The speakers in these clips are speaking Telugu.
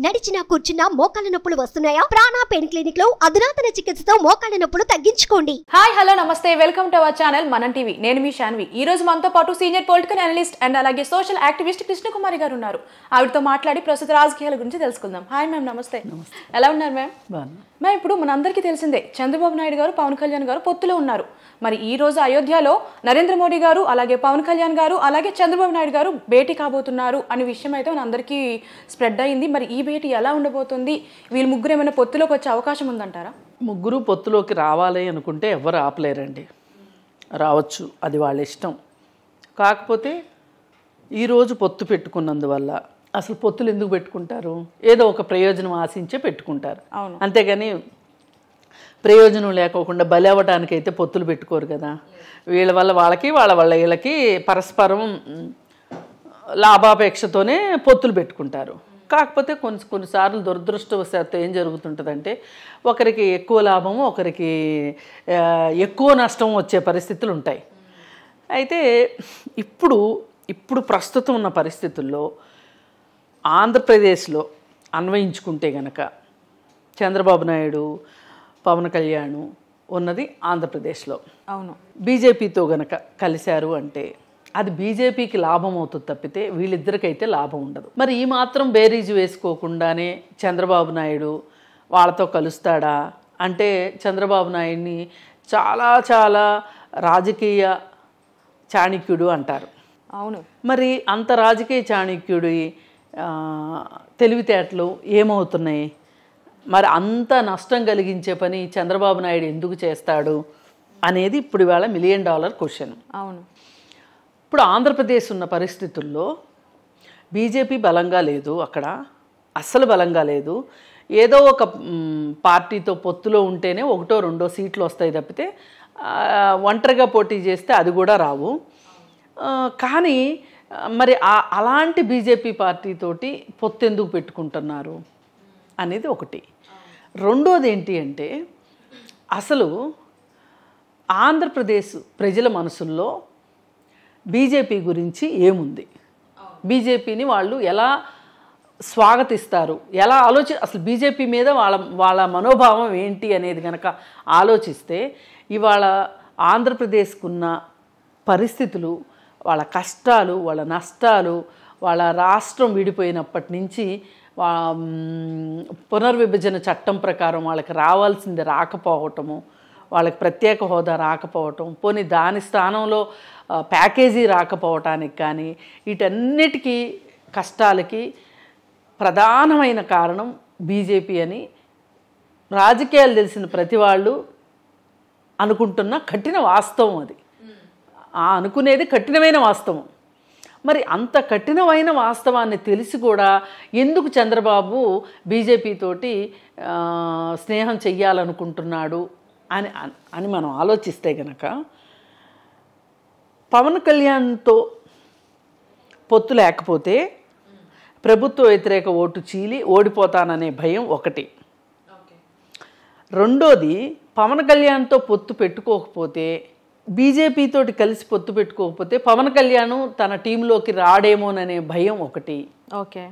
నడిచినా కూర్చున్నా మోకాళ్ళ నొప్పులు వస్తున్నాయా? ప్రాణ పెయిన్ క్లినిక్ లో అధునాతన చికిత్సతో మోకాళ్ళ నొప్పులు తగ్గించుకోండి. హాయ్ హలో నమస్తే, వెల్కమ్ టు అవర్ ఛానల్ మనం టీవీ. నేను మీ శాన్వి. ఈ రోజు మనతో పాటు సీనియర్ పొలిటికల్ అనలిస్ట్ అండ్ అలాగే సోషల్ యాక్టివిస్ట్ కృష్ణకుమారి గారు ఉన్నారు. ఆవిడతో మాట్లాడి ప్రస్తుత రాజకీయాల గురించి తెలుసుకుందాం. హాయ్ మ్యామ్, నమస్తే. ఎలా ఉన్నారు మ్యామ్? మ్యామ్, ఇప్పుడు మనందరికీ తెలిసిందే, చంద్రబాబు నాయుడు గారు పవన్ కళ్యాణ్ గారు పొత్తులో ఉన్నారు. మరి ఈ రోజు అయోధ్యలో నరేంద్ర మోడీ గారు అలాగే పవన్ కళ్యాణ్ గారు అలాగే చంద్రబాబు నాయుడు గారు భేటీ కాబోతున్నారు అనే విషయం అయితే మనందరికీ స్ప్రెడ్ అయింది. మరి ఈ భేటీ ఎలా ఉండబోతుంది? వీళ్ళు ముగ్గురు ఏమైనా పొత్తులోకి వచ్చే అవకాశం ఉందంటారా? ముగ్గురు పొత్తులోకి రావాలి అనుకుంటే ఎవరు ఆపలేరండి. రావచ్చు, అది వాళ్ళ ఇష్టం. కాకపోతే ఈరోజు పొత్తు పెట్టుకున్నందువల్ల అసలు పొత్తులు ఎందుకు పెట్టుకుంటారు? ఏదో ఒక ప్రయోజనం ఆశించే పెట్టుకుంటారు. అంతేగాని ప్రయోజనం లేకోకుండా బలి అవ్వడానికైతే పొత్తులు పెట్టుకోరు కదా. వీళ్ళ వల్ల వాళ్ళకి, వాళ్ళ వల్ల వీళ్ళకి పరస్పరం లాభాపేక్షతోనే పొత్తులు పెట్టుకుంటారు. కాకపోతే కొన్నిసార్లు దురదృష్టవశాత్తు ఏం జరుగుతుంటుందంటే ఒకరికి ఎక్కువ లాభము, ఒకరికి ఎక్కువ నష్టం వచ్చే పరిస్థితులు ఉంటాయి. అయితే ఇప్పుడు ప్రస్తుతం ఉన్న పరిస్థితుల్లో ఆంధ్రప్రదేశ్లో అన్వయించుకుంటే గనక చంద్రబాబు నాయుడు, పవన్ కళ్యాణ్ ఉన్నది ఆంధ్రప్రదేశ్లో. అవును. బీజేపీతో గనక కలిశారు అంటే అది బీజేపీకి లాభం అవుతుంది తప్పితే వీళ్ళిద్దరికైతే లాభం ఉండదు. మరి ఈ మాత్రం బేరీజు వేసుకోకుండానే చంద్రబాబు నాయుడు వాళ్ళతో కలుస్తాడా అంటే చంద్రబాబు నాయుడిని చాలా చాలా రాజకీయ చాణక్యుడు అంటారు. అవును. మరి అంత రాజకీయ చాణక్యుడి తెలివితేటలు ఏమవుతున్నాయి? మరి అంత నష్టం కలిగించే పని చంద్రబాబు నాయుడు ఎందుకు చేస్తాడు అనేది ఇప్పుడు ఇవాళ $1 మిలియన్ క్వశ్చన్. అవును. ఇప్పుడు ఆంధ్రప్రదేశ్ ఉన్న పరిస్థితుల్లో బీజేపీ బలంగా లేదు, అక్కడ అస్సలు బలంగా లేదు. ఏదో ఒక పార్టీతో పొత్తులో ఉంటేనే 1-2 సీట్లు వస్తాయి తప్పితే ఒంటరిగా పోటీ చేస్తే అది కూడా రావు. కానీ మరి అలాంటి బీజేపీ పార్టీతోటి పొత్తు ఎందుకు పెట్టుకుంటున్నారు అనేది ఒకటి. రెండోది ఏంటి అంటే అసలు ఆంధ్రప్రదేశ్ ప్రజల మనసుల్లో బీజేపీ గురించి ఏముంది, బీజేపీని వాళ్ళు ఎలా స్వాగతిస్తారు, ఎలా అసలు బీజేపీ మీద వాళ్ళ మనోభావం ఏంటి అనేది కనుక ఆలోచిస్తే ఇవాళ ఆంధ్రప్రదేశ్కున్న పరిస్థితులు, వాళ్ళ కష్టాలు, వాళ్ళ నష్టాలు, వాళ్ళ రాష్ట్రం విడిపోయినప్పటి నుంచి పునర్విభజన చట్టం ప్రకారం వాళ్ళకి రావాల్సింది రాకపోవటము, వాళ్ళకి ప్రత్యేక హోదా రాకపోవటం, పోనీ దాని స్థానంలో ప్యాకేజీ రాకపోవటానికి కానీ వీటన్నిటికీ కష్టాలకి ప్రధానమైన కారణం బీజేపీ అని రాజకీయాలు తెలిసిన ప్రతి వాళ్ళు అనుకుంటున్న కఠిన వాస్తవం. అది అనుకునేది కఠినమైన వాస్తవం. మరి అంత కఠినమైన వాస్తవాన్ని తెలిసి కూడా ఎందుకు చంద్రబాబు బీజేపీ తోటి స్నేహం చెయ్యాలనుకుంటున్నాడు అని మనం ఆలోచిస్తే గనక పవన్ కళ్యాణ్తో పొత్తు లేకపోతే ప్రభుత్వ వ్యతిరేక ఓటు చీలి ఓడిపోతాననే భయం ఒకటి. రెండోది, పవన్ కళ్యాణ్తో పొత్తు పెట్టుకోకపోతే, బీజేపీతోటి కలిసి పొత్తు పెట్టుకోకపోతే పవన్ కళ్యాణ్ తన టీంలోకి రాడేమోననే భయం ఒకటి. ఓకే,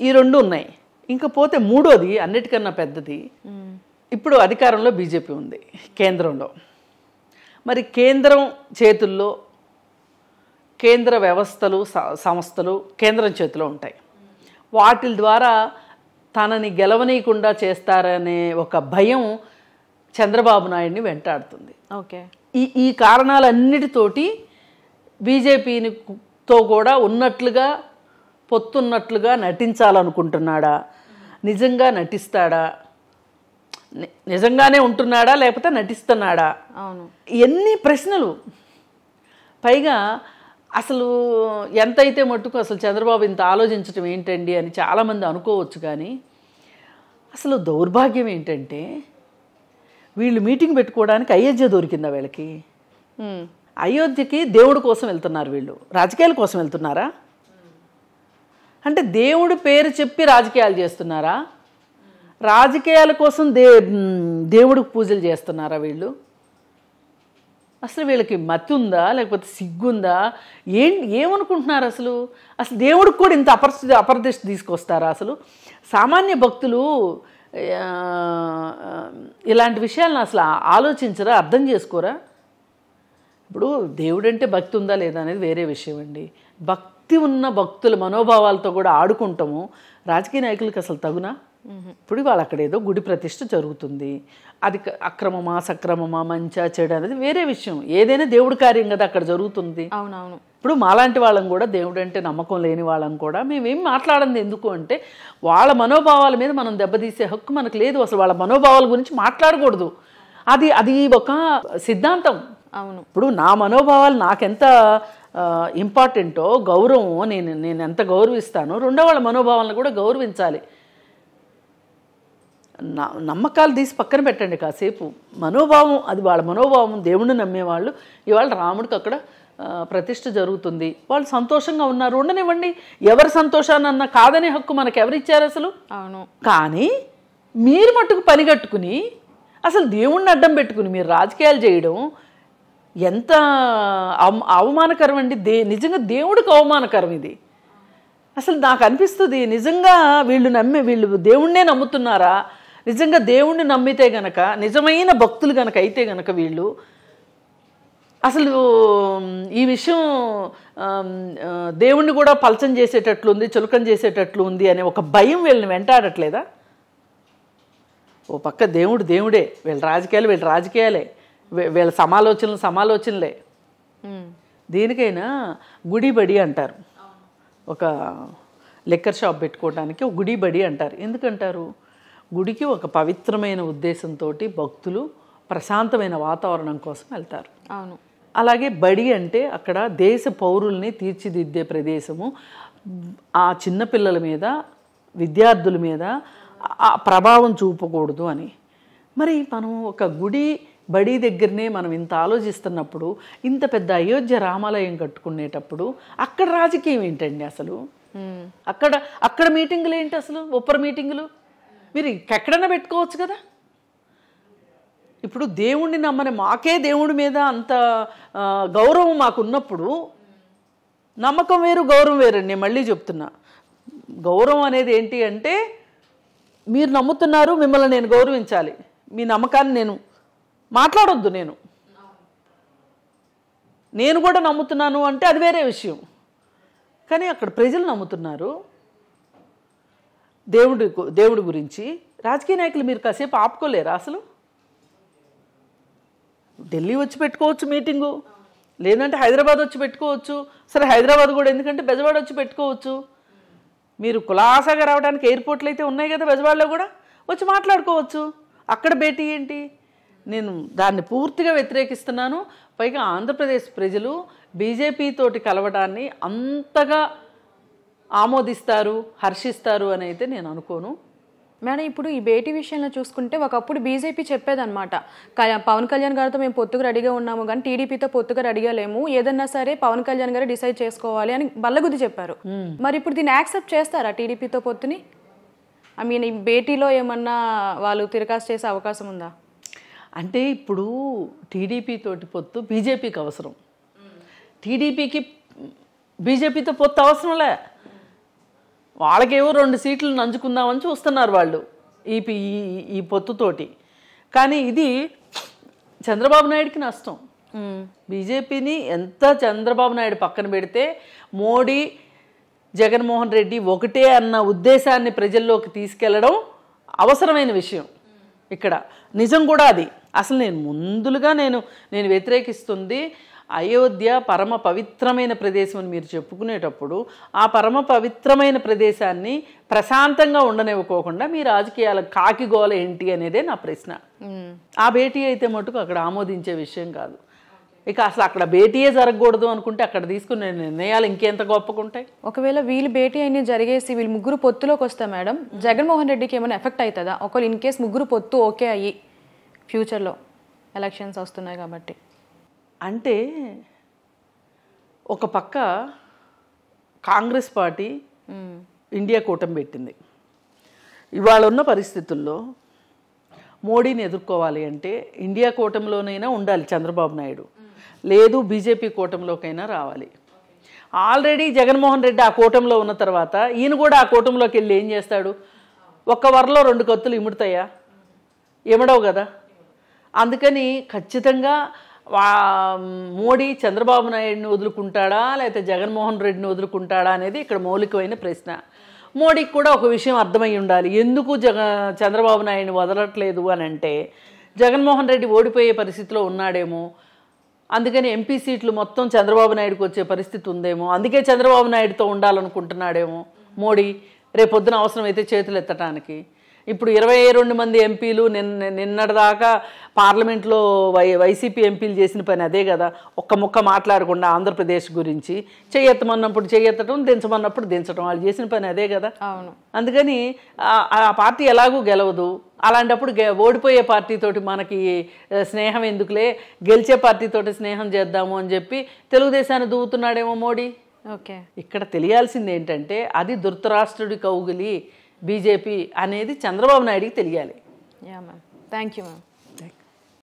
ఈ రెండు ఉన్నాయి. ఇంకా పోతే మూడోది అన్నిటికన్నా పెద్దది, ఇప్పుడు అధికారంలో బీజేపీ ఉంది కేంద్రంలో. మరి కేంద్రం చేతుల్లో కేంద్ర వ్యవస్థలు, సంస్థలు కేంద్రం చేతిలో ఉంటాయి. వాటి ద్వారా తనని గెలవనీయకుండా చేస్తారనే ఒక భయం చంద్రబాబు నాయుడిని వెంటాడుతుంది. ఓకే, ఈ కారణాలన్నిటితోటి బీజేపీతో కూడా ఉన్నట్లుగా పొత్తున్నట్లుగా నటించాలనుకుంటున్నాడా, నిజంగా నటిస్తాడా, నిజంగానే ఉంటున్నాడా లేకపోతే నటిస్తున్నాడా? అవును, ఎన్ని ప్రశ్నలు. పైగా అసలు ఎంతైతే మట్టుకు అసలు చంద్రబాబు ఇంత ఆలోచించడం ఏంటండి అని చాలామంది అనుకోవచ్చు. కానీ అసలు దౌర్భాగ్యం ఏంటంటే వీళ్ళు మీటింగ్ పెట్టుకోవడానికి అయోధ్య దొరికిందా వీళ్ళకి? అయోధ్యకి దేవుడి కోసం వెళ్తున్నారు వీళ్ళు, రాజకీయాల కోసం వెళ్తున్నారా? అంటే దేవుడి పేరు చెప్పి రాజకీయాలు చేస్తున్నారా? రాజకీయాల కోసం దేవుడికి పూజలు చేస్తున్నారా వీళ్ళు? అసలు వీళ్ళకి మతి ఉందా లేకపోతే సిగ్గుందా? ఏమనుకుంటున్నారు అసలు? దేవుడికి కూడా ఇంత అపరదిష్ట తీసుకొస్తారా? అసలు సామాన్య భక్తులు ఇలాంటి విషయాలను అసలు ఆలోచించరా, అర్థం చేసుకోరా? ఇప్పుడు దేవుడంటే భక్తి ఉందా లేదా అనేది వేరే విషయం అండి. భక్తి ఉన్న భక్తుల మనోభావాలతో కూడా ఆడుకుంటాము. రాజకీయ నాయకులకి అసలు తగునా? ఇప్పుడు వాళ్ళు అక్కడ ఏదో గుడి ప్రతిష్ఠ జరుగుతుంది, అది అక్రమమా సక్రమమా మంచా చెడు అనేది వేరే విషయం. ఏదైనా దేవుడి కార్యం కదా అక్కడ జరుగుతుంది. అవునవును. ఇప్పుడు మాలాంటి వాళ్ళని కూడా దేవుడు అంటే నమ్మకం లేని వాళ్ళని కూడా మేమేం మాట్లాడింది ఎందుకు అంటే వాళ్ళ మనోభావాల మీద మనం దెబ్బతీసే హక్కు మనకు లేదు. అసలు వాళ్ళ మనోభావాల గురించి మాట్లాడకూడదు. అది ఒక సిద్ధాంతం. అవును. ఇప్పుడు నా మనోభావాలు నాకెంత ఇంపార్టెంటో, గౌరవం నేను ఎంత గౌరవిస్తానో రెండో వాళ్ళ మనోభావాలను కూడా గౌరవించాలి. నమ్మకాలు తీసి పక్కన పెట్టండి కాసేపు. మనోభావం అది వాళ్ళ మనోభావం. దేవుణ్ణి నమ్మేవాళ్ళు ఇవాళ రాముడికి అక్కడ ప్రతిష్ఠ జరుగుతుంది, వాళ్ళు సంతోషంగా ఉన్నారు, ఉండనివ్వండి. ఎవరి సంతోషాన్ని కాదనే హక్కు మనకు ఎవరిచ్చారు అసలు? అవును. కానీ మీరు మట్టుకు పనిగట్టుకుని అసలు దేవుణ్ణి అడ్డం పెట్టుకుని మీరు రాజకీయాలు చేయడం ఎంత అవమానకరం అండి. నిజంగా దేవుడికి అవమానకరం ఇది. అసలు నాకు అనిపిస్తుంది నిజంగా వీళ్ళు దేవుణ్ణే నమ్ముతున్నారా? నిజంగా దేవుణ్ణి నమ్మితే గనక, నిజమైన భక్తులు గనక అయితే గనక వీళ్ళు అసలు ఈ విషయం దేవుణ్ణి కూడా పలచం చేసేటట్లు ఉంది, చులకం చేసేటట్లు ఉంది అనే ఒక భయం వీళ్ళని వెంటాడట్లేదా? ఓ పక్క దేవుడే, వీళ్ళ రాజకీయాలే, వీళ్ళ సమాలోచనలే. దీనికైనా గుడి బడి అంటారు. ఒక లిక్కర్ షాప్ పెట్టుకోవడానికి ఒక గుడి బడి అంటారు. ఎందుకంటారు? గుడికి ఒక పవిత్రమైన ఉద్దేశంతో భక్తులు ప్రశాంతమైన వాతావరణం కోసం వెళ్తారు. అవును. అలాగే బడి అంటే అక్కడ దేశ పౌరుల్ని తీర్చిదిద్దే ప్రదేశము. ఆ చిన్నపిల్లల మీద, విద్యార్థుల మీద ఆ ప్రభావం చూపకూడదు అని. మరి మనం ఒక గుడి బడి దగ్గరనే మనం ఇంత ఆలోచిస్తున్నప్పుడు, ఇంత పెద్ద అయోధ్య రామాలయం కట్టుకునేటప్పుడు అక్కడ రాజకీయం ఏంటండి అసలు? అక్కడ మీటింగులు ఏంటి అసలు? ఒప్పర్ మీటింగులు మీరు ఎక్కడైనా పెట్టుకోవచ్చు కదా. ఇప్పుడు దేవుణ్ణి నమ్మని మాకే దేవుడి మీద అంత గౌరవం మాకున్నప్పుడు, నమ్మకం వేరు గౌరవం వేరండి. నేను మళ్ళీ చెప్తున్నా, గౌరవం అనేది ఏంటి అంటే మీరు నమ్ముతున్నారు, మిమ్మల్ని నేను గౌరవించాలి. మీ నమ్మకాన్ని నేను మాట్లాడొద్దు. నేను కూడా నమ్ముతున్నాను అంటే అది వేరే విషయం. కానీ అక్కడ ప్రజలు నమ్ముతున్నారు దేవుడి గురించి. రాజకీయ నాయకులు మీరు కాసేపు ఆపుకోలేరా అసలు? ఢిల్లీ వచ్చి పెట్టుకోవచ్చు మీటింగు, లేదంటే హైదరాబాద్ వచ్చి పెట్టుకోవచ్చు. సరే హైదరాబాద్ కూడా ఎందుకంటే బెజవాడ వచ్చి పెట్టుకోవచ్చు. మీరు కులాసాగా రావడానికి ఎయిర్పోర్ట్లు అయితే ఉన్నాయి కదా బెజవాడలో, కూడా వచ్చి మాట్లాడుకోవచ్చు. అక్కడ భేటీ ఏంటి? నేను దాన్ని పూర్తిగా వ్యతిరేకిస్తున్నాను. పైగా ఆంధ్రప్రదేశ్ ప్రజలు బీజేపీ తోటి కలవడాన్ని అంతగా ఆమోదిస్తారు, హర్షిస్తారు అని అయితే నేను అనుకోను. మేడం, ఇప్పుడు ఈ భేటీ విషయంలో చూసుకుంటే ఒకప్పుడు బీజేపీ చెప్పేదన్నమాట, పవన్ కళ్యాణ్ గారితో మేము పొత్తుకు రెడీగా ఉన్నాము కానీ టీడీపీతో పొత్తుగా రెడీగా లేము, ఏదన్నా సరే పవన్ కళ్యాణ్ గారు డిసైడ్ చేసుకోవాలి అని బల్లగుద్ది చెప్పారు. మరి ఇప్పుడు దీన్ని యాక్సెప్ట్ చేస్తారా టీడీపీతో పొత్తుని? ఐ మీన్ ఈ భేటీలో ఏమన్నా వాళ్ళు తిరకాసు చేసే అవకాశం ఉందా? అంటే ఇప్పుడు టీడీపీ తోటి పొత్తు బీజేపీకి అవసరం, టీడీపీకి బీజేపీతో పొత్తు అవసరంలే. వాళ్ళకేవో 2 సీట్లు నంచుకుందామని చూస్తున్నారు వాళ్ళు ఈ పొత్తుతోటి. కానీ ఇది చంద్రబాబు నాయుడికి నష్టం. బీజేపీని ఎంత చంద్రబాబు నాయుడు పక్కన పెడితే మోడీ జగన్మోహన్ రెడ్డి ఒకటే అన్న ఉద్దేశాన్ని ప్రజల్లోకి తీసుకెళ్లడం అవసరమైన విషయం. ఇక్కడ నిజం కూడా అది. అసలు నేను వ్యతిరేకిస్తుంది అయోధ్య పరమ పవిత్రమైన ప్రదేశం అని మీరు చెప్పుకునేటప్పుడు ఆ పరమ పవిత్రమైన ప్రదేశాన్ని ప్రశాంతంగా ఉండనివ్వకోకుండా మీ రాజకీయాల కాకిగోల ఏంటి అనేదే నా ప్రశ్న. ఆ భేటీ అయితే మటుకు అక్కడ ఆమోదించే విషయం కాదు. ఇక అసలు అక్కడ భేటీయే జరగకూడదు అనుకుంటే అక్కడ తీసుకునే నిర్ణయాలు ఇంకెంత గొప్పకుంటాయి. ఒకవేళ వీళ్ళు భేటీ అయినా జరిగేసి వీళ్ళు ముగ్గురు పొత్తులోకి వస్తే మేడం జగన్మోహన్ రెడ్డికి ఏమైనా ఎఫెక్ట్ అవుతుందా? ఒకవేళ ఇన్ కేసు ముగ్గురు పొత్తు ఓకే అయ్యి ఫ్యూచర్లో ఎలక్షన్స్ వస్తున్నాయి కాబట్టి? అంటే ఒక పక్క కాంగ్రెస్ పార్టీ ఇండియా కూటమి పెట్టింది. ఇవాళ ఉన్న పరిస్థితుల్లో మోడీని ఎదుర్కోవాలి అంటే ఇండియా కూటమిలోనైనా ఉండాలి చంద్రబాబు నాయుడు. లేదు బీజేపీ కూటమిలోకైనా రావాలి. ఆల్రెడీ జగన్మోహన్ రెడ్డి ఆ కూటమిలో ఉన్న తర్వాత ఈయన కూడా ఆ కూటమిలోకి వెళ్ళి ఏం చేస్తాడు? ఒక్క వరలో 2 కత్తులు ఇముడతాయా? ఇమడవు కదా. అందుకని ఖచ్చితంగా మోడీ చంద్రబాబు నాయుడిని వదులుకుంటాడా లేకపోతే జగన్మోహన్ రెడ్డిని వదులుకుంటాడా అనేది ఇక్కడ మౌలికమైన ప్రశ్న. మోడీకి కూడా ఒక విషయం అర్థమై ఉండాలి, ఎందుకు చంద్రబాబు నాయుడిని వదలట్లేదు అని అంటే జగన్మోహన్ రెడ్డి ఓడిపోయే పరిస్థితిలో ఉన్నాడేమో, అందుకని ఎంపీ సీట్లు మొత్తం చంద్రబాబు నాయుడుకి వచ్చే పరిస్థితి ఉందేమో, అందుకే చంద్రబాబు నాయుడుతో ఉండాలనుకుంటున్నాడేమో మోడీ రేపొద్దున అవసరమైతే చేతులు ఎత్తడానికి. ఇప్పుడు 22 మంది ఎంపీలు నిన్నటిదాకా పార్లమెంట్లో వైసీపీ ఎంపీలు చేసిన పని అదే కదా, ఒక్క ముక్క మాట్లాడకుండా ఆంధ్రప్రదేశ్ గురించి. చెయ్యెత్తమన్నప్పుడు చెయ్యెత్తడం, దించమన్నప్పుడు దించడం, వాళ్ళు చేసిన పని అదే కదా. అవును. అందుకని ఆ పార్టీ ఎలాగూ గెలవదు. అలాంటప్పుడు ఓడిపోయే పార్టీతోటి మనకి స్నేహం ఎందుకులే, గెలిచే పార్టీతోటి స్నేహం చేద్దాము అని చెప్పి తెలుగుదేశాన్ని దూవుతున్నాడేమో మోడీ. ఓకే, ఇక్కడ తెలియాల్సింది ఏంటంటే అది ధృతరాష్ట్రుడి కౌగిలి బీజేపీ అనేది చంద్రబాబు నాయుడికి తెలియాలి. Yeah ma'am, thank you ma'am.